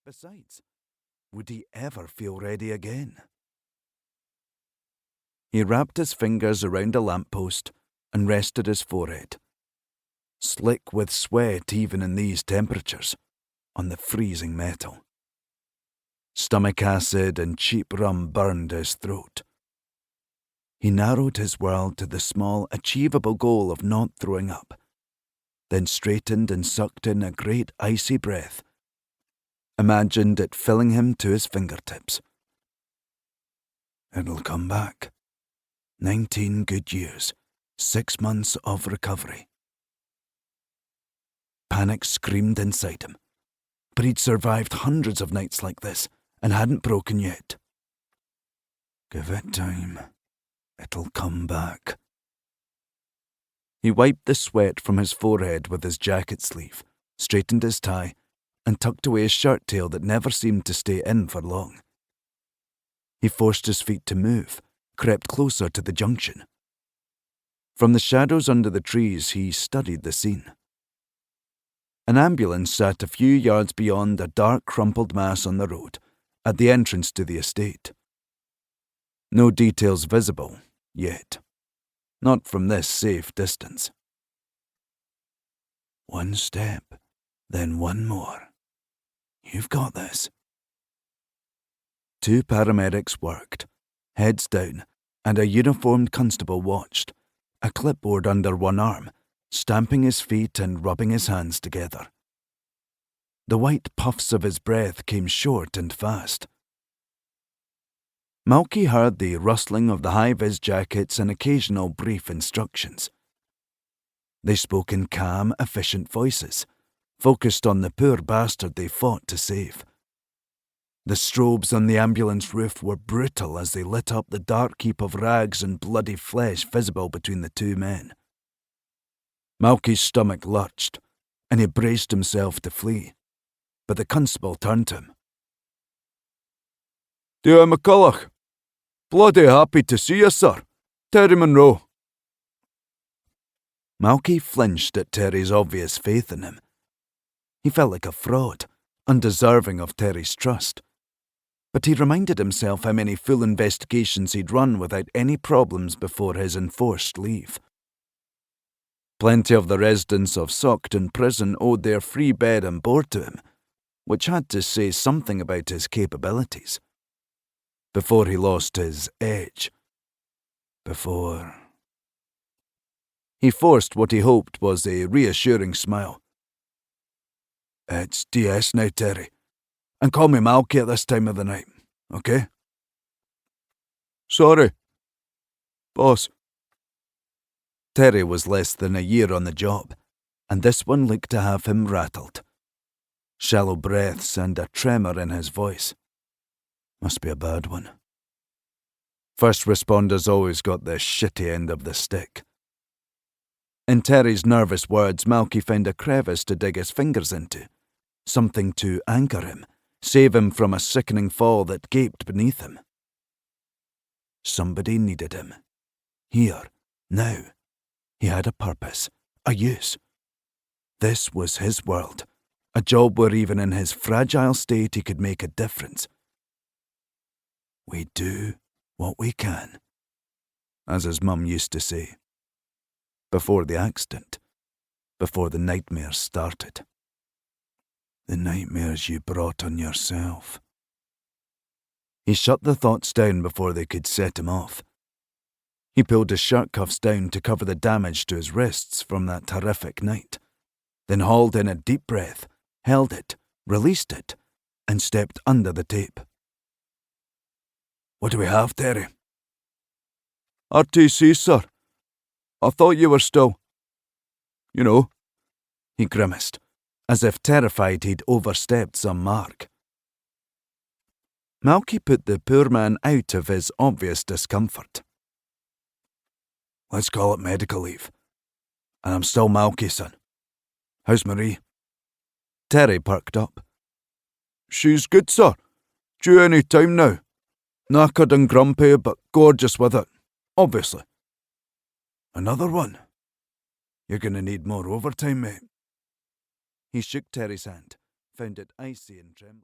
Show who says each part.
Speaker 1: Besides, would he ever feel ready again? He wrapped his fingers around a lamppost and rested his forehead, slick with sweat even in these temperatures, on the freezing metal. Stomach acid and cheap rum burned his throat. He narrowed his world to the small, achievable goal of not throwing up, then straightened and sucked in a great icy breath, imagined it filling him to his fingertips. It'll come back. 19 good years, 6 months of recovery. Panic screamed inside him, but he'd survived hundreds of nights like this and hadn't broken yet. Give it time. It'll come back. He wiped the sweat from his forehead with his jacket sleeve, straightened his tie, and tucked away his shirt tail that never seemed to stay in for long. He forced his feet to move, crept closer to the junction. From the shadows under the trees, he studied the scene. An ambulance sat a few yards beyond a dark, crumpled mass on the road, at the entrance to the estate. No details visible, yet. Not from this safe distance. One step, then one more. You've got this. 2 paramedics worked, heads down, and a uniformed constable watched, a clipboard under one arm, stamping his feet and rubbing his hands together. The white puffs of his breath came short and fast. Malkie heard the rustling of the high-vis jackets and occasional brief instructions. They spoke in calm, efficient voices, focused on the poor bastard they fought to save. The strobes on the ambulance roof were brutal as they lit up the dark heap of rags and bloody flesh visible between the 2 men. Malkie's stomach lurched, and he braced himself to flee, but the constable turned to him. "Dear McCulloch, bloody happy to see you, sir. Terry Monroe." Malkie flinched at Terry's obvious faith in him. He felt like a fraud, undeserving of Terry's trust. But he reminded himself how many full investigations he'd run without any problems before his enforced leave. Plenty of the residents of Saughton Prison owed their free bed and board to him, which had to say something about his capabilities. Before he lost his edge. Before... He forced what he hoped was a reassuring smile. "It's DS now, Terry. And call me Malkie at this time of the night, okay?" "Sorry, boss." Terry was less than a year on the job, and this one looked to have him rattled. Shallow breaths and a tremor in his voice. Must be a bad one. First responders always got the shitty end of the stick. In Terry's nervous words, Malkie found a crevice to dig his fingers into, something to anchor him, save him from a sickening fall that gaped beneath him. Somebody needed him. Here, now. He had a purpose, a use. This was his world, a job where even in his fragile state he could make a difference. We do what we can, as his mum used to say. Before the accident, before the nightmares started. The nightmares you brought on yourself. He shut the thoughts down before they could set him off. He pulled his shirt cuffs down to cover the damage to his wrists from that horrific night, then hauled in a deep breath, held it, released it, and stepped under the tape. "What do we have, Terry?" "RTC, sir. I thought you were still... you know." He grimaced, as if terrified he'd overstepped some mark. Malkie put the poor man out of his obvious discomfort. "Let's call it medical leave. And I'm still Malkie, son. How's Marie?" Terry perked up. "She's good, sir. Due any time now. Knackered and grumpy, but gorgeous with it, obviously." "Another one? You're going to need more overtime, mate." He shook Terry's hand, found it icy and trembling.